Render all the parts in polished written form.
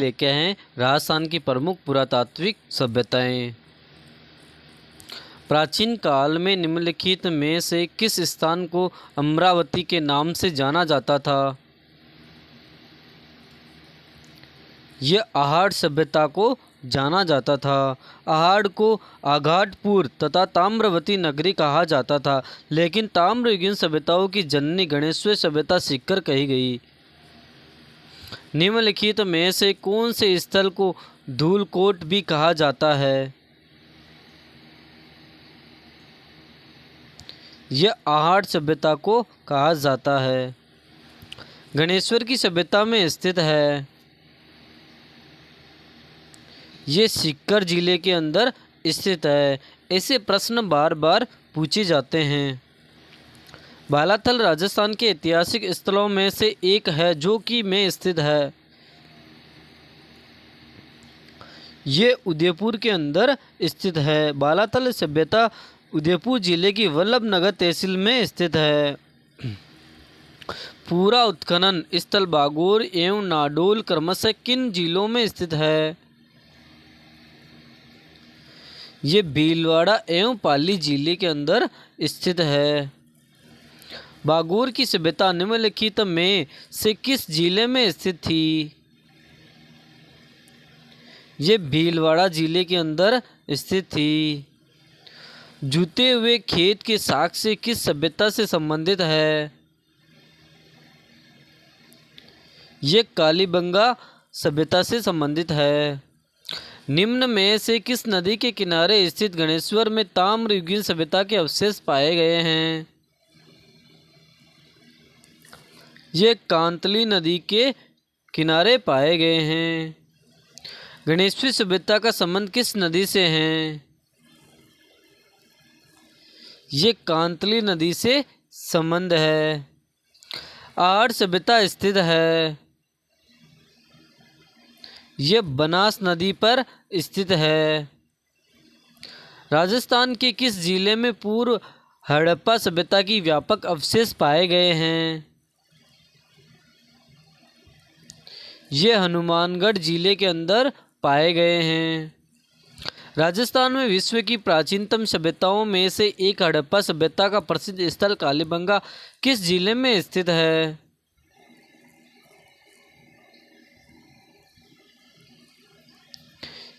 लेके हैं राजस्थान की प्रमुख पुरातात्विक सभ्यताएं। प्राचीन काल में निम्नलिखित में से किस स्थान को अमरावती के नाम से जाना जाता था? यह आहड़ सभ्यता को जाना जाता था। आहड़ को आघाटपुर तथा ताम्रवती नगरी कहा जाता था, लेकिन ताम्रयुगीन सभ्यताओं की जननी गणेश्वर सभ्यता सीकर कही गई। निम्नलिखित में से कौन से स्थल को धूलकोट भी कहा जाता है? यह आहड़ सभ्यता को कहा जाता है। गणेश्वर की सभ्यता में स्थित है। ये सीकर जिले के अंदर स्थित है। ऐसे प्रश्न बार बार पूछे जाते हैं। बालाथल राजस्थान के ऐतिहासिक स्थलों में से एक है जो कि में स्थित है। ये उदयपुर के अंदर स्थित है। बालाथल सभ्यता उदयपुर जिले की वल्लभनगर तहसील में स्थित है। पूरा उत्खनन स्थल बागोर एवं नाडोल क्रमशः किन जिलों में स्थित है? ये भीलवाड़ा एवं पाली जिले के अंदर स्थित है। बागोर की सभ्यता निम्नलिखित में से किस जिले में स्थित थी? ये भीलवाड़ा जिले के अंदर स्थित थी। जूते हुए खेत के साक्ष्य किस सभ्यता से संबंधित है? ये कालीबंगा सभ्यता से संबंधित है। निम्न में से किस नदी के किनारे स्थित गणेश्वर में ताम्रयुगीन सभ्यता के अवशेष पाए गए हैं? ये कांतली नदी के किनारे पाए गए हैं। गणेश्वर सभ्यता का संबंध किस नदी से है? ये कांतली नदी से संबंध है। आहड़ सभ्यता स्थित है। ये बनास नदी पर स्थित है। राजस्थान के किस जिले में पूर्व हड़प्पा सभ्यता की व्यापक अवशेष पाए गए हैं? ये हनुमानगढ़ जिले के अंदर पाए गए हैं। राजस्थान में विश्व की प्राचीनतम सभ्यताओं में से एक हड़प्पा सभ्यता का प्रसिद्ध स्थल कालीबंगा किस जिले में स्थित है?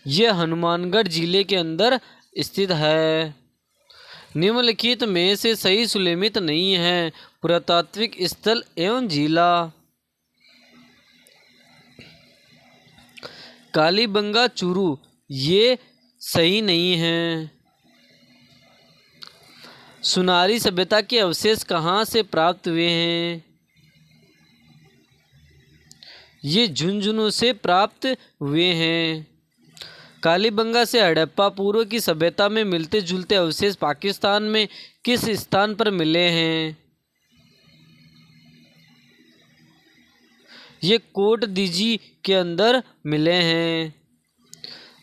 यह हनुमानगढ़ जिले के अंदर स्थित है। निम्नलिखित में से सही सुलेमित नहीं है। पुरातात्विक स्थल एवं जिला। कालीबंगा चूरू ये सही नहीं है। सुनारी सभ्यता के अवशेष कहाँ से प्राप्त हुए हैं? ये झुंझुनू से प्राप्त हुए हैं। कालीबंगा से हड़प्पा पूर्व की सभ्यता में मिलते जुलते अवशेष पाकिस्तान में किस स्थान पर मिले हैं? ये कोट दीजी के अंदर मिले हैं।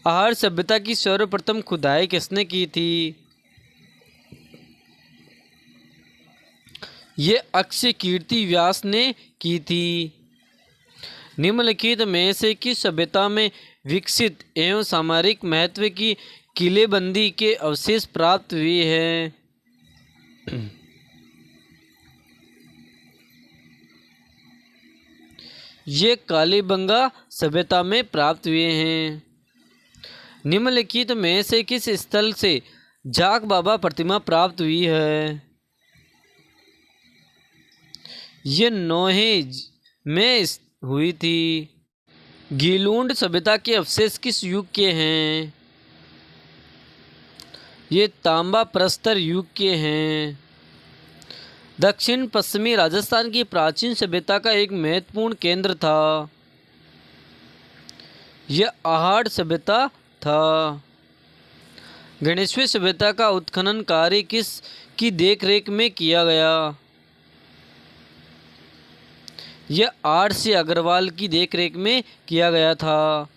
आहड़ सभ्यता की सर्वप्रथम खुदाई किसने की थी? ये अक्षय कीर्ति व्यास ने की थी। निम्नलिखित में से किस सभ्यता में विकसित एवं सामरिक महत्व की किलेबंदी के अवशेष प्राप्त हुए हैं? ये कालीबंगा सभ्यता में प्राप्त हुए हैं। निम्नलिखित में से किस स्थल से जाग बाबा प्रतिमा प्राप्त हुई है? ये नोहे में हुई थी। गीलूंड सभ्यता के अवशेष किस युग के हैं? ये तांबा प्रस्तर युग के हैं। दक्षिण पश्चिमी राजस्थान की प्राचीन सभ्यता का एक महत्वपूर्ण केंद्र था। यह आहड़ सभ्यता था। गणेश्वर सभ्यता का उत्खनन कार्य किस की देखरेख में किया गया? यह R.C. अग्रवाल की देखरेख में किया गया था।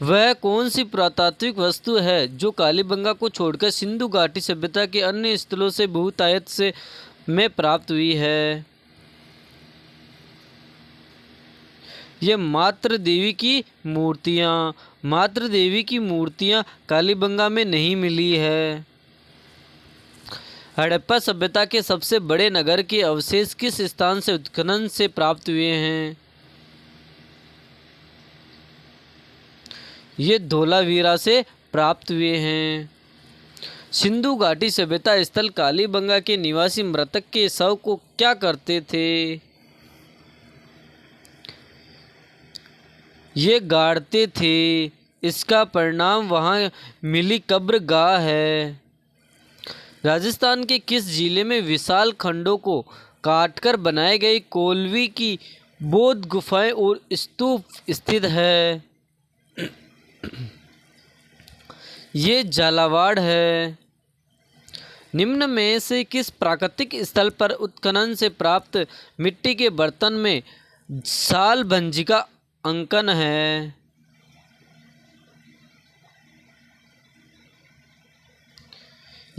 वह कौन सी पुरातात्विक वस्तु है जो कालीबंगा को छोड़कर सिंधु घाटी सभ्यता के अन्य स्थलों से बहुतायत से में प्राप्त हुई है? ये मातृ देवी की मूर्तियाँ कालीबंगा में नहीं मिली है। हड़प्पा सभ्यता के सबसे बड़े नगर के अवशेष किस स्थान से उत्खनन से प्राप्त हुए हैं? ये धोलावीरा से प्राप्त हुए हैं। सिंधु घाटी सभ्यता स्थल कालीबंगा के निवासी मृतक के शव को क्या करते थे? ये गाड़ते थे। इसका परिणाम वहाँ मिली कब्र गाह है। राजस्थान के किस जिले में विशाल खंडों को काटकर बनाए गए कोलवी की बौद्ध गुफाएं और स्तूप स्थित है? ये झालावाड़ है। निम्न में से किस प्राकृतिक स्थल पर उत्खनन से प्राप्त मिट्टी के बर्तन में सालभंजी का अंकन है?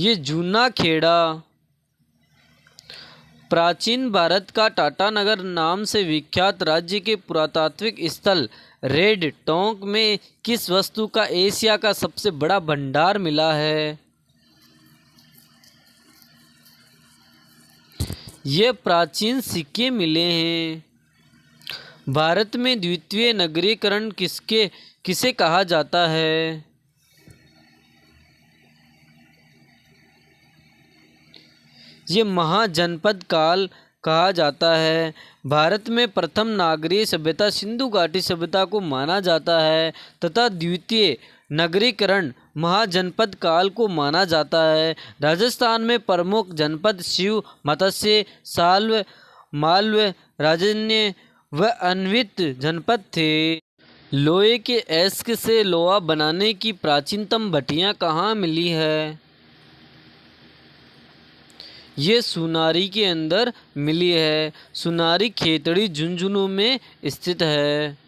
ये जूना खेड़ा। प्राचीन भारत का टाटानगर नाम से विख्यात राज्य के पुरातात्विक स्थल रेड टोंक में किस वस्तु का एशिया का सबसे बड़ा भंडार मिला है? ये प्राचीन सिक्के मिले हैं। भारत में द्वितीय नगरीकरण किसे कहा जाता है? ये महाजनपद काल कहा जाता है। भारत में प्रथम नागरीय सभ्यता सिंधु घाटी सभ्यता को माना जाता है तथा द्वितीय नगरीकरण महाजनपद काल को माना जाता है। राजस्थान में प्रमुख जनपद शिव, मत्स्य, साल्व, मालव, राजन्य व अन्वित जनपद थे। लोहे के एस्क से लोहा बनाने की प्राचीनतम भट्टियाँ कहाँ मिली है? ये सुनारी के अंदर मिली है। सुनारी खेतड़ी झुंझुनू में स्थित है।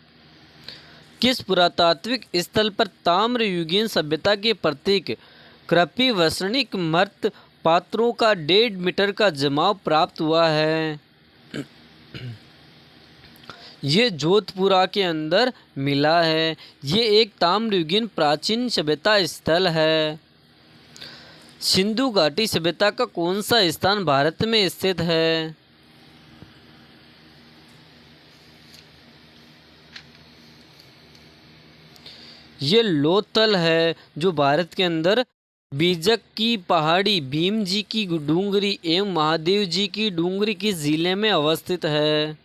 किस पुरातात्विक स्थल पर ताम्रयुगीन सभ्यता के प्रतीक कृपि-वसनिक मृत पात्रों का 1.5 मीटर का जमाव प्राप्त हुआ है? ये जोधपुरा के अंदर मिला है। ये एक ताम्रयुगीन प्राचीन सभ्यता स्थल है। सिंधु घाटी सभ्यता का कौन सा स्थान भारत में स्थित है? ये लोथल है जो भारत के अंदर बीजक की पहाड़ी, भीम जी की डूंगरी एवं महादेव जी की डूंगरी किस जिले में अवस्थित है?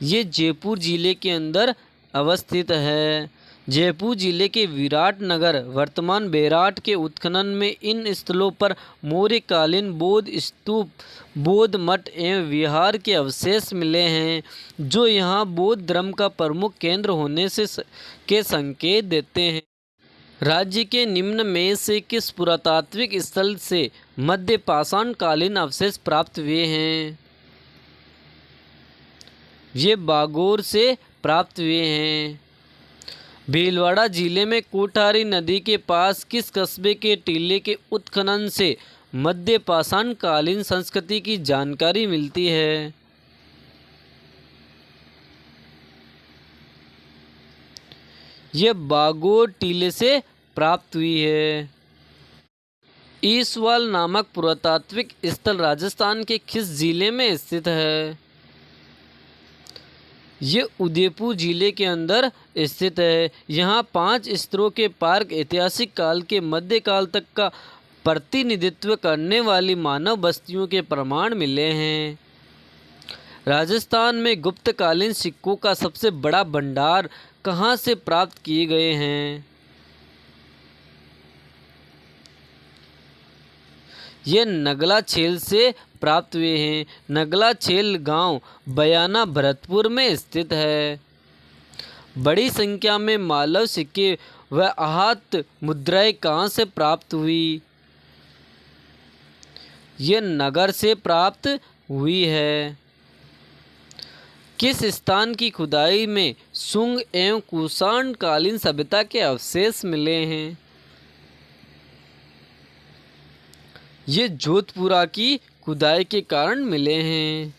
ये जयपुर जिले के अंदर अवस्थित है। जयपुर जिले के विराटनगर वर्तमान बेराट के उत्खनन में इन स्थलों पर मौर्यकालीन बौद्ध स्तूप, बौद्ध मठ एवं विहार के अवशेष मिले हैं जो यहाँ बौद्ध धर्म का प्रमुख केंद्र होने के संकेत देते हैं। राज्य के निम्न में से किस पुरातात्विक स्थल से मध्य पाषाण कालीन अवशेष प्राप्त हुए हैं? ये बागोर से प्राप्त हुए हैं। भीलवाड़ा जिले में कोठारी नदी के पास किस कस्बे के टीले के उत्खनन से मध्य पाषाण कालीन संस्कृति की जानकारी मिलती है? यह बागोर टीले से प्राप्त हुई है। ईसवाल नामक पुरातात्विक स्थल राजस्थान के किस जिले में स्थित है? ये उदयपुर जिले के अंदर स्थित है। यहाँ 5 स्तरों के पार्क ऐतिहासिक काल के मध्यकाल तक का प्रतिनिधित्व करने वाली मानव बस्तियों के प्रमाण मिले हैं। राजस्थान में गुप्तकालीन सिक्कों का सबसे बड़ा भंडार कहाँ से प्राप्त किए गए हैं? ये नगला छेल से प्राप्त हुए हैं। नगला छेल गांव बयाना भरतपुर में स्थित है। बड़ी संख्या में मालव सिक्के व आहत मुद्राएं कहाँ से प्राप्त हुई? ये नगर से प्राप्त हुई है। किस स्थान की खुदाई में शुंग एवं कुषाण कालीन सभ्यता के अवशेष मिले हैं? ये जोधपुरा की खुदाई के कारण मिले हैं।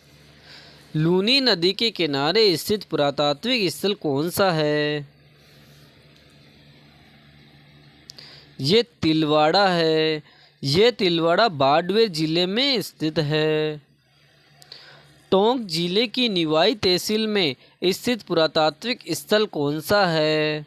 लूनी नदी के किनारे स्थित पुरातात्विक स्थल कौन सा है? ये तिलवाड़ा है। ये तिलवाड़ा बाड़मेर जिले में स्थित है। टोंक जिले की निवाई तहसील में स्थित पुरातात्विक स्थल कौन सा है?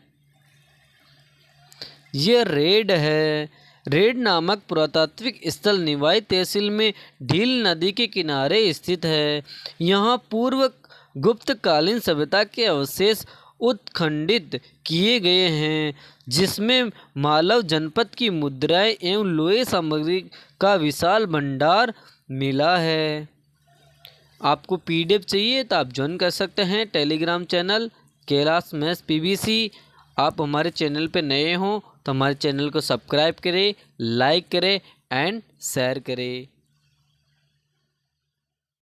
ये रेड है। रेड नामक पुरातात्विक स्थल निवाई तहसील में ढील नदी के किनारे स्थित है। यहाँ पूर्व गुप्तकालीन सभ्यता के अवशेष उत्खनन किए गए हैं, जिसमें मालव जनपद की मुद्राएं एवं लोहे सामग्री का विशाल भंडार मिला है। आपको पीडीएफ चाहिए तो आप ज्वाइन कर सकते हैं Telegram channel Kailash maths PBC. आप हमारे चैनल पे नए हों तो हमारे चैनल को सब्सक्राइब करें, लाइक करें एंड शेयर करें।